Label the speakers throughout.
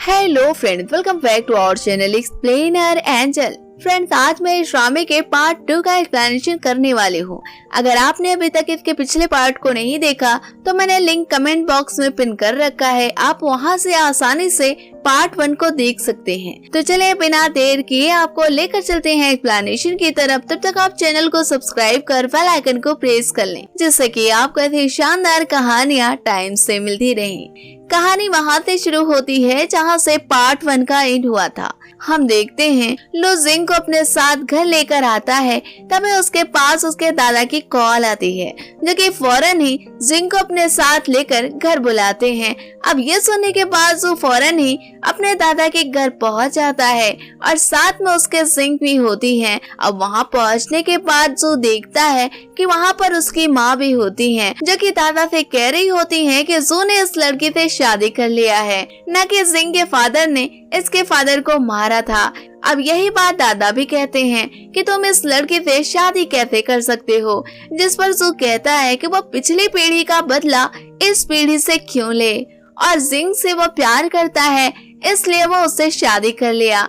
Speaker 1: Hello friends, welcome back to our channel explainer angel. Friends, आज मैं इस ड्रामे के पार्ट 2 का एक्सप्लेनेशन करने वाली हूँ। अगर आपने अभी तक इसके पिछले पार्ट को नहीं देखा तो मैंने लिंक कमेंट बॉक्स में पिन कर रखा है, आप वहाँ से आसानी से पार्ट 1 को देख सकते हैं। तो चले बिना देर किए आपको लेकर चलते हैं एक्सप्लेनेशन की तरफ। तब तक आप चैनल को सब्सक्राइब कर बेल आइकन को प्रेस कर लें, जिससे कि आपको ऐसी शानदार कहानियाँ टाइम से मिलती रहें। कहानी वहाँ से शुरू होती है जहाँ से पार्ट 1 का एंड हुआ था। हम देखते हैं लो जिंग को अपने साथ घर लेकर आता है, तभी उसके पास उसके दादा की कॉल आती है, जो कि फौरन ही जिंग को अपने साथ लेकर घर बुलाते हैं। अब ये सुनने के बाद जो फौरन ही अपने दादा के घर पहुंच जाता है और साथ में उसके जिंग भी होती है। अब वहां पहुंचने के बाद जो देखता है कि वहां पर उसकी माँ भी होती है, जो कि दादा से कह रही होती है कि जू ने इस लड़की से शादी कर लिया है, न कि जिंग के फादर ने इसके फादर को मारा था। अब यही बात दादा भी कहते हैं कि तुम इस लड़की से शादी कैसे कर सकते हो, जिस पर जू कहता है कि वो पिछली पीढ़ी का बदला इस पीढ़ी से क्यों ले, और जिंग से वो प्यार करता है इसलिए वो उससे शादी कर लिया।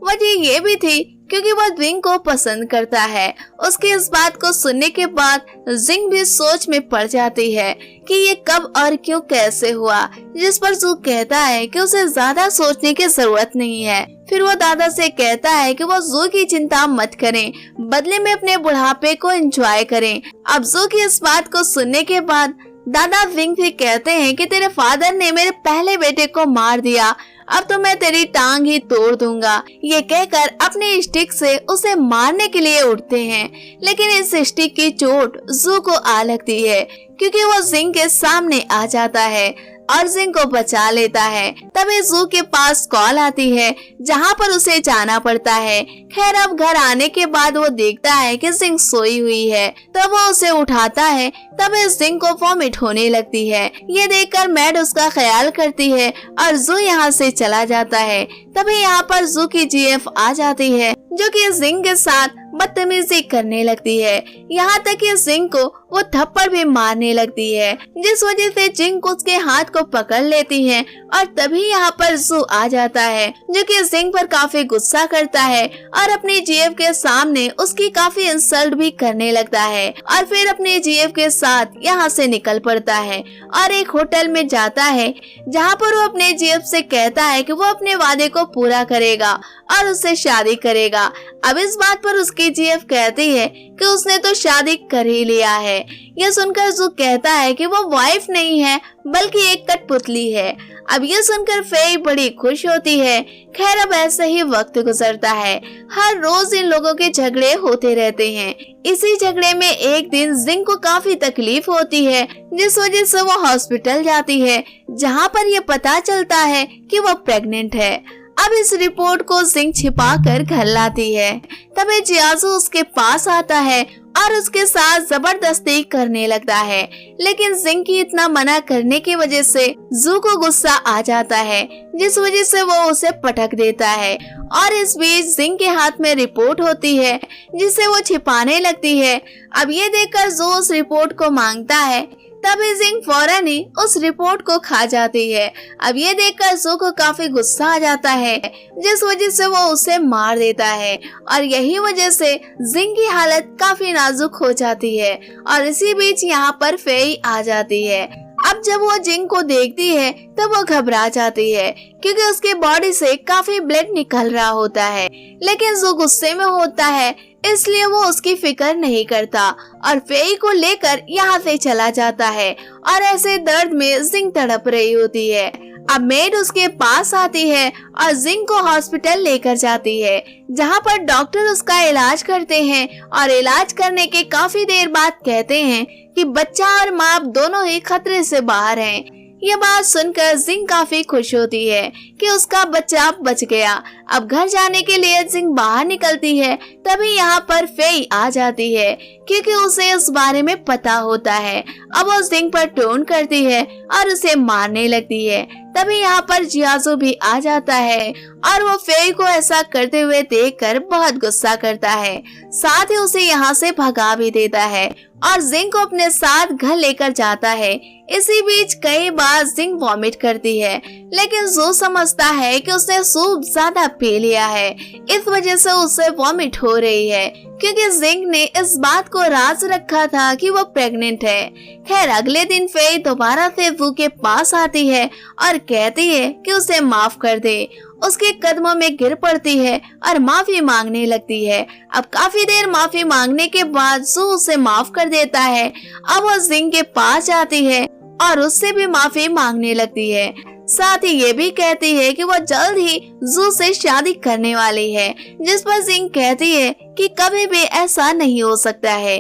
Speaker 1: वजह ये भी थी क्योंकि वो जिंग को पसंद करता है। उसकी इस बात को सुनने के बाद जिंग भी सोच में पड़ जाती है कि ये कब और क्यों कैसे हुआ, जिस पर जू कहता है कि उसे ज्यादा सोचने की जरूरत नहीं है। फिर वो दादा से कहता है कि वो जू की चिंता मत करें, बदले में अपने बुढ़ापे को एंजॉय करें। अब जू की इस बात को सुनने के बाद दादा जिंग से कहते हैं कि तेरे फादर ने मेरे पहले बेटे को मार दिया, अब तो मैं तेरी टांग ही तोड़ दूंगा। ये कहकर अपने स्टिक से उसे मारने के लिए उठते हैं, लेकिन इस स्टिक की चोट जू को आ लगती है क्योंकि वो जिंग के सामने आ जाता है और जिंग को बचा लेता है। तभी जू के पास कॉल आती है जहाँ पर उसे जाना पड़ता है। खैर, अब घर आने के बाद वो देखता है कि जिंग सोई हुई है, तब वो उसे उठाता है, तभी जिंग को वॉमिट होने लगती है। ये देखकर मैड उसका ख्याल करती है और जू यहाँ से चला जाता है। तभी यहाँ पर जू की जीएफ आ जाती है, जो कि जिंग के साथ बदतमीजी करने लगती है, यहाँ तक कि जिंग को वो थप्पड़ भी मारने लगती है, जिस वजह से जिंग उसके हाथ को पकड़ लेती है। और तभी यहाँ पर जू आ जाता है, जो कि जिंग पर काफी गुस्सा करता है और अपनी जीएफ के सामने उसकी काफी इंसल्ट भी करने लगता है, और फिर अपने जीएफ के साथ यहाँ से निकल पड़ता है और एक होटल में जाता है, जहाँ पर वो अपने जीएफ से कहता है कि वो अपने वादे को पूरा करेगा और उससे शादी करेगा। अब इस बात पर उसकी जीएफ कहती है कि उसने तो शादी कर ही लिया है। यह सुनकर जू कहता है कि वो वाइफ नहीं है बल्कि एक कठपुतली है। अब ये सुनकर फेई बड़ी खुश होती है। खैर, अब ऐसे ही वक्त गुजरता है। हर रोज इन लोगों के झगड़े होते रहते हैं। इसी झगड़े में एक दिन जिंग को काफी तकलीफ होती है, जिस वजह से वो हॉस्पिटल जाती है, जहाँ पर ये पता चलता है कि वो प्रेग्नेंट है। अब इस रिपोर्ट को जिंग छिपा कर घर लाती है। तभी जियाजू उसके पास आता है और उसके साथ जबरदस्ती करने लगता है, लेकिन जिंग की इतना मना करने की वजह से जू को गुस्सा आ जाता है, जिस वजह से वो उसे पटक देता है। और इस बीच जिंग के हाथ में रिपोर्ट होती है, जिसे वो छिपाने लगती है। अब ये देखकर जू उस रिपोर्ट को मांगता है, तभी जिंग फौरन ही उस रिपोर्ट को खा जाती है। अब ये देखकर जू को काफी गुस्सा आ जाता है, जिस वजह से वो उसे मार देता है, और यही वजह से जिंग की हालत काफी नाजुक हो जाती है। और इसी बीच यहाँ पर फेई आ जाती है। अब जब वो जिंग को देखती है तब वो घबरा जाती है, क्योंकि उसके बॉडी से काफी ब्लड निकल रहा होता है, लेकिन जो गुस्से में होता है इसलिए वो उसकी फिक्र नहीं करता और फेई को लेकर यहाँ से चला जाता है। और ऐसे दर्द में जिंग तड़प रही होती है। अब मेड उसके पास आती है और जिंग को हॉस्पिटल लेकर जाती है, जहाँ पर डॉक्टर उसका इलाज करते हैं, और इलाज करने के काफी देर बाद कहते हैं कि बच्चा और माँ दोनों ही खतरे से बाहर हैं। ये बात सुनकर जिंग काफी खुश होती है कि उसका बच्चा बच गया। अब घर जाने के लिए जिंग बाहर निकलती है, तभी यहाँ पर फेई आ जाती है, क्योंकि उसे इस बारे में पता होता है। अब वो जिंग पर टोन करती है और उसे मारने लगती है। तभी यहाँ पर जियाजू भी आ जाता है और वो फेई को ऐसा करते हुए देखकर बहुत गुस्सा करता है, साथ ही उसे यहाँ से भगा भी देता है और जिंग को अपने साथ घर लेकर जाता है। इसी बीच कई बार जिंग वॉमिट करती है, लेकिन जू समझता है कि उसने सूप ज्यादा पी लिया है, इस वजह से उसे वॉमिट हो रही है, क्योंकि जिंग ने इस बात को राज रखा था कि वो प्रेग्नेंट है। खैर अगले दिन फेई दोबारा से जू के पास आती है और कहती है कि उसे माफ कर दे। उसके कदमों में गिर पड़ती है और माफी मांगने लगती है। अब काफी देर माफी मांगने के बाद जू उसे माफ कर देता है। अब वो जिंग के पास जाती है और उससे भी माफी मांगने लगती है, साथ ही ये भी कहती है कि वो जल्द ही जू से शादी करने वाली है, जिस पर जिंग कहती है कि कभी भी ऐसा नहीं हो सकता है,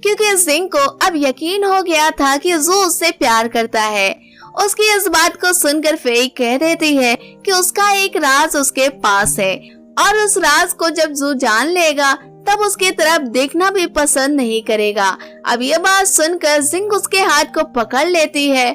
Speaker 1: क्योंकि जिंग को अब यकीन हो गया था कि जू उससे प्यार करता है। उसकी इस बात को सुनकर फेई कह देती है कि उसका एक राज उसके पास है और उस राज को जब जू जान लेगा तब उसकी तरफ देखना भी पसंद नहीं करेगा। अब ये बात सुनकर जिंग उसके हाथ को पकड़ लेती है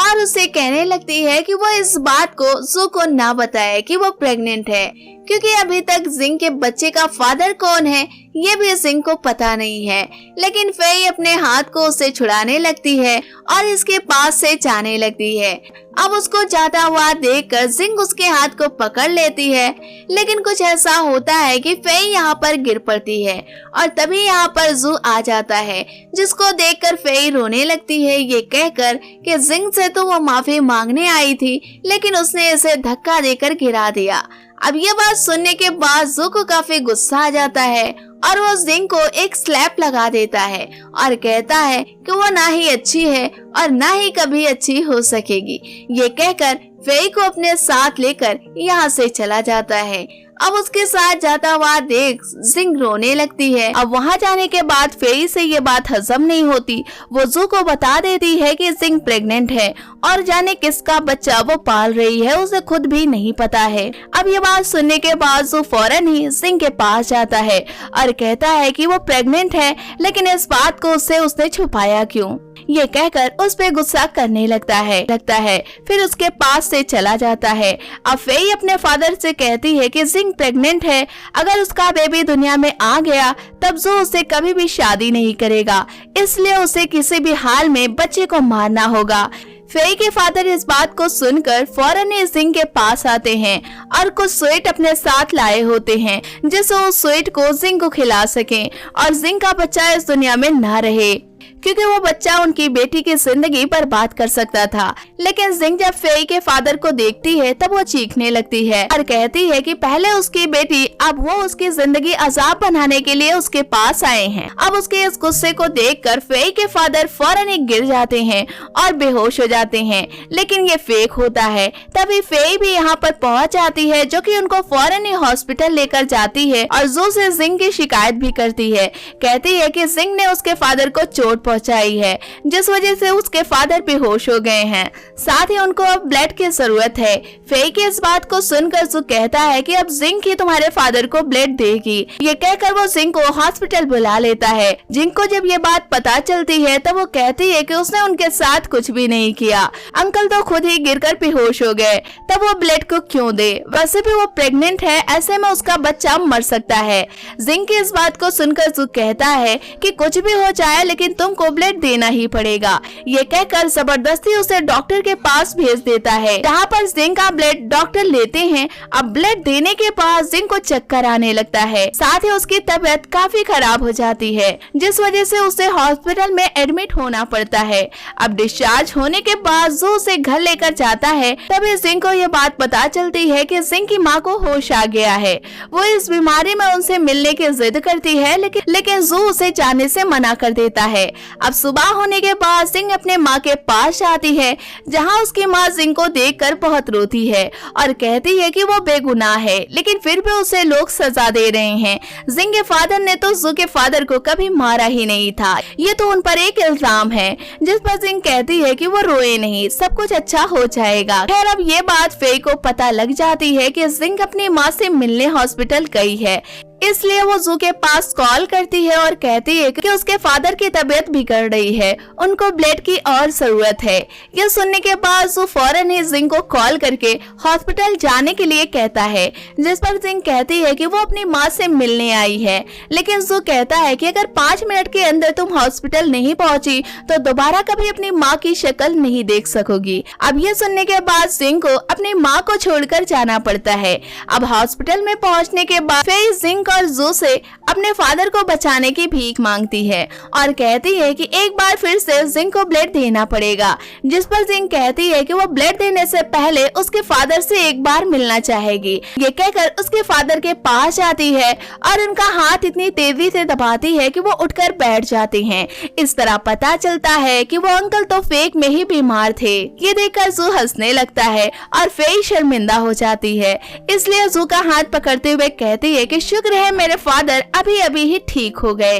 Speaker 1: और उसे कहने लगती है कि वो इस बात को जू को ना बताए कि वो प्रेग्नेंट है, क्योंकि अभी तक जिंग के बच्चे का फादर कौन है ये भी जिंग को पता नहीं है। लेकिन फेई अपने हाथ को उससे छुड़ाने लगती है और इसके पास से जाने लगती है। अब उसको जाता हुआ देखकर जिंग उसके हाथ को पकड़ लेती है, लेकिन कुछ ऐसा होता है कि फेई यहाँ पर गिर पड़ती है और तभी यहाँ पर जू आ जाता है, जिसको देखकर फेई रोने लगती है, ये कहकर कि जिंग से तो वो माफी मांगने आई थी, लेकिन उसने इसे धक्का देकर गिरा दिया। अब ये बात सुनने के बाद जू को काफी गुस्सा आ जाता है और वो जिंग को एक स्लैप लगा देता है और कहता है कि वो ना ही अच्छी है और ना ही कभी अच्छी हो सकेगी। ये कहकर फेई को अपने साथ लेकर यहाँ से चला जाता है। अब उसके साथ जाता हुआ देख जिंग रोने लगती है। अब वहाँ जाने के बाद फेई से ये बात हजम नहीं होती। वो जू को बता देती है कि जिंग प्रेग्नेंट है और जाने किसका बच्चा वो पाल रही है उसे खुद भी नहीं पता है। अब ये बात सुनने के बाद जू फौरन ही जिंग के पास जाता है और कहता है कि वो प्रेग्नेंट है, लेकिन इस बात को उसने छुपाया क्यों, ये कहकर उस पे गुस्सा करने लगता है। फिर उसके पास से चला जाता है। अब फेई अपने फादर से कहती है कि जिंग प्रेग्नेंट है, अगर उसका बेबी दुनिया में आ गया तब जो उसे कभी भी शादी नहीं करेगा, इसलिए उसे किसी भी हाल में बच्चे को मारना होगा। फेई के फादर इस बात को सुनकर फौरन ही जिंग के पास आते हैं और कुछ स्वीट अपने साथ लाए होते हैं, जिससे उस स्वीट को जिंग को खिला सकें और जिंग का बच्चा इस दुनिया में ना रहे, क्योंकि वो बच्चा उनकी बेटी की जिंदगी बर्बाद कर सकता था। लेकिन जिंग जब फेई के फादर को देखती है तब वो चीखने लगती है और कहती है कि पहले उसकी बेटी, अब वो उसकी जिंदगी अजाब बनाने के लिए उसके पास आए हैं। अब उसके इस गुस्से को देखकर फेई के फादर फौरन ही गिर जाते हैं और बेहोश हो जाते हैं, लेकिन ये फेक होता है। तभी फेई भी यहाँ पर पहुँच जाती है, जो कि उनको फौरन ही हॉस्पिटल लेकर जाती है और जू से जिंग की शिकायत भी करती है। कहती है कि जिंग ने उसके फादर को चोट पहुंचाई है, जिस वजह से उसके फादर बेहोश हो गए हैं, साथ ही उनको अब ब्लड की जरूरत है। फेई की इस बात को सुनकर जू कहता है कि अब जिंग ही तुम्हारे फादर को ब्लड देगी। ये कहकर वो जिंग को हॉस्पिटल बुला लेता है। जिंग को जब ये बात पता चलती है तब वो कहती है कि उसने उनके साथ कुछ भी नहीं किया, अंकल तो खुद ही गिरकर बेहोश हो गए, तब वो ब्लड को क्यों दे, वैसे भी वो प्रेग्नेंट है, ऐसे में उसका बच्चा मर सकता है। जिंग की इस बात को सुनकर जू कहता है कि कुछ भी हो जाए लेकिन तुमको ब्लड देना ही पड़ेगा। ये कहकर जबरदस्ती उसे डॉक्टर के पास भेज देता है, जहाँ पर जिंग का ब्लड डॉक्टर लेते हैं। अब ब्लड देने के बाद जिंग को चक्कर आने लगता है, साथ ही उसकी तबीयत काफी खराब हो जाती है, जिस वजह से उसे हॉस्पिटल में एडमिट होना पड़ता है। अब डिस्चार्ज होने के बाद जू उसे घर लेकर जाता है। तभी जिंग को ये बात पता चलती है कि जिंग की माँ को होश आ गया है। वो इस बीमारी में उनसे मिलने की जिद करती है, लेकिन जू उसे जाने से मना कर देता है। अब सुबह होने के बाद जिंग अपने माँ के पास आती है, जहाँ उसकी माँ जिंग को देखकर बहुत रोती है और कहती है कि वो बेगुनाह है, लेकिन फिर भी उसे लोग सजा दे रहे हैं। जिंग के फादर ने तो जू के फादर को कभी मारा ही नहीं था, ये तो उन पर एक इल्जाम है। जिस पर जिंग कहती है कि वो रोए नहीं, सब कुछ अच्छा हो जाएगा। खैर अब ये बात फेई को पता लग जाती है कि जिंग अपनी माँ से मिलने हॉस्पिटल गई है। इसलिए वो जू के पास कॉल करती है और कहती है कि उसके फादर की तबीयत बिगड़ रही है, उनको ब्लड की और जरूरत है। यह सुनने के बाद जू फौरन ही जिंग को कॉल करके हॉस्पिटल जाने के लिए कहता है, जिस पर जिंग कहती है कि वो अपनी माँ से मिलने आई है। लेकिन जू कहता है कि अगर 5 मिनट के अंदर तुम हॉस्पिटल नहीं पहुंची तो दोबारा कभी अपनी माँ की शक्ल नहीं देख सकोगी। अब ये सुनने के बाद जिंग को अपनी माँ को छोड़कर जाना पड़ता है। अब हॉस्पिटल में पहुंचने के बाद फेई जिंग और जू से अपने फादर को बचाने की भीख मांगती है और कहती है कि एक बार फिर से जिंग को ब्लड देना पड़ेगा, जिस पर जिंग कहती है कि वो ब्लड देने से पहले उसके फादर से एक बार मिलना चाहेगी। ये कहकर उसके फादर के पास जाती है और उनका हाथ इतनी तेजी से दबाती है कि वो उठकर बैठ जाते हैं। इस तरह पता चलता है कि वो अंकल तो फेक में ही बीमार थे। ये देखकर जू हंसने लगता है और फेई शर्मिंदा हो जाती है। इसलिए जू का हाथ पकड़ते हुए कहती है कि शुक्र है मेरे फादर अभी अभी ही ठीक हो गए।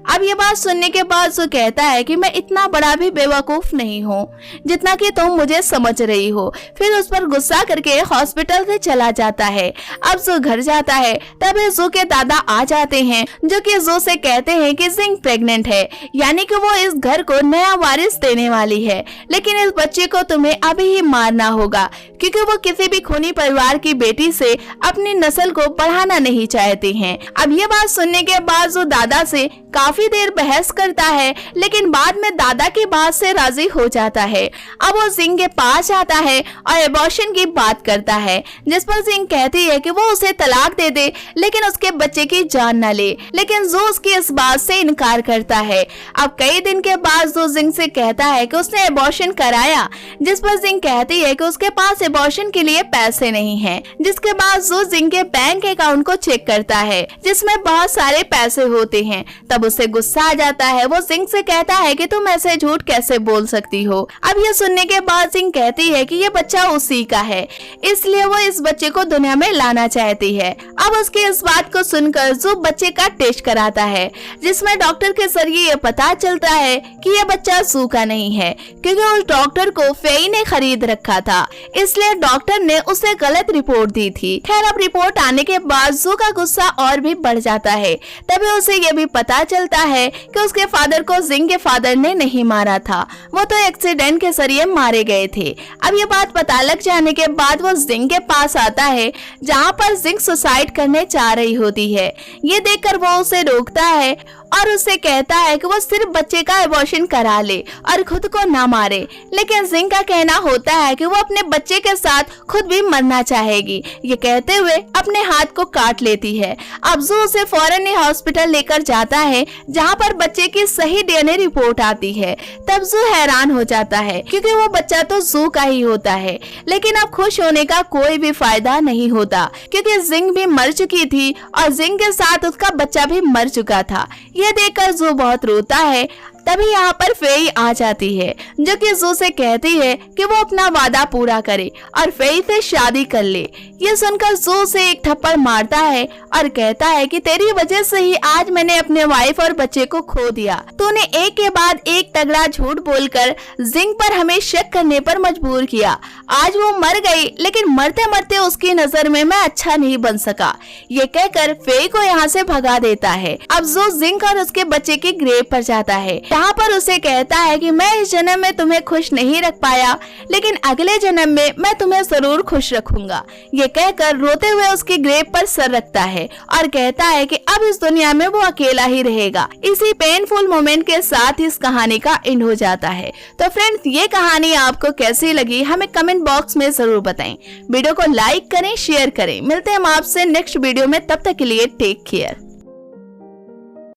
Speaker 1: अब ये बात सुनने के बाद जू कहता है कि मैं इतना बड़ा भी बेवकूफ नहीं हूँ जितना कि तुम मुझे समझ रही हो। फिर उस पर गुस्सा करके हॉस्पिटल से चला जाता है। अब जू घर जाता है तभी जू के दादा आ जाते हैं, जो कि जू से कहते हैं कि जिंग प्रेग्नेंट है, यानी कि वो इस घर को नया वारिस देने वाली है। लेकिन इस बच्चे को तुम्हें अभी ही मारना होगा क्योंकि वो किसी भी खूनी परिवार की बेटी से अपनी नस्ल को बढ़ाना नहीं चाहते हैं। अब ये बात सुनने के बाद जो दादा से काफी देर बहस करता है, लेकिन बाद में दादा की बात से राजी हो जाता है। अब वो जिंग के पास आता है और एबॉर्शन की बात करता है, जिस पर जिंग कहती है कि वो उसे तलाक दे दे लेकिन उसके बच्चे की जान न ले। लेकिन जो उसकी इस बात से इनकार करता है। अब कई दिन के बाद जो जिंग से कहता है कि उसने एबॉर्शन कराया, जिस पर जिंग कहती है कि उसके पास एबॉर्शन के लिए पैसे नहीं है। जिसके बाद जो जिंग के बैंक अकाउंट को चेक करता है जिसमें बहुत सारे पैसे होते हैं। तब उसे गुस्सा आ जाता है। वो जिंग से कहता है कि तुम ऐसे झूठ कैसे बोल सकती हो। अब ये सुनने के बाद जिंग कहती है कि ये बच्चा उसी का है, इसलिए वो इस बच्चे को दुनिया में लाना चाहती है। अब उसकी इस बात को सुनकर जो बच्चे का टेस्ट कराता है, जिसमें डॉक्टर के जरिए ये पता चलता है कि ये बच्चा जू का नहीं है, क्योंकि उस डॉक्टर को फेई ने खरीद रखा था, इसलिए डॉक्टर ने उसे गलत रिपोर्ट दी थी। खैर अब रिपोर्ट आने के बाद जू का गुस्सा और भी बढ़ जाता है। तभी उसे ये भी पता चलता है कि उसके फादर को जिंग के फादर ने नहीं मारा था, वो तो एक्सीडेंट के जरिए मारे गए थे। अब ये बात पता लग जाने के बाद वो जिंग के पास आता है, जहाँ पर जिंग सुसाइड करने चाह रही होती है। ये देखकर वो उसे रोकता है और उससे कहता है कि वो सिर्फ बच्चे का एबॉर्शन करा ले और खुद को ना मारे। लेकिन जिंग का कहना होता है कि वो अपने बच्चे के साथ खुद भी मरना चाहेगी। ये कहते हुए अपने हाथ को काट लेती है। अब जू उसे फौरन ही हॉस्पिटल लेकर जाता है, जहाँ पर बच्चे की सही डीएनए रिपोर्ट आती है। तब जू हैरान हो जाता है क्योंकि वो बच्चा तो जू का ही होता है। लेकिन अब खुश होने का कोई भी फायदा नहीं होता, क्योंकि जिंग भी मर चुकी थी और जिंग के साथ उसका बच्चा भी मर चुका था। ये देखकर जू बहुत रोता है। तभी यहाँ पर फेई आ जाती है, जो कि जू से कहती है कि वो अपना वादा पूरा करे और फेई से शादी कर ले। ये सुनकर जू से एक थप्पड़ मारता है और कहता है कि तेरी वजह से ही आज मैंने अपने वाइफ और बच्चे को खो दिया। तूने एक के बाद एक तगड़ा झूठ बोलकर जिंग पर हमें शक करने पर मजबूर किया। आज वो मर गई, लेकिन मरते मरते उसकी नजर में मैं अच्छा नहीं बन सका। ये कहकर फेई को यहाँ से भगा देता है। अब जू जिंग और उसके बच्चे की ग्रेव पर जाता है, जहाँ पर उसे कहता है कि मैं इस जन्म में तुम्हें खुश नहीं रख पाया, लेकिन अगले जन्म में मैं तुम्हें जरूर खुश रखूंगा। ये कहकर रोते हुए उसकी ग्रेव पर सर रखता है और कहता है कि अब इस दुनिया में वो अकेला ही रहेगा। इसी पेनफुल मोमेंट के साथ इस कहानी का एंड हो जाता है। तो फ्रेंड्स, ये कहानी आपको कैसी लगी हमें कमेंट बॉक्स में जरूर बताएं। वीडियो को लाइक करें, शेयर करें। मिलते हैं हम आपसे नेक्स्ट वीडियो में, तब तक के लिए टेक केयर।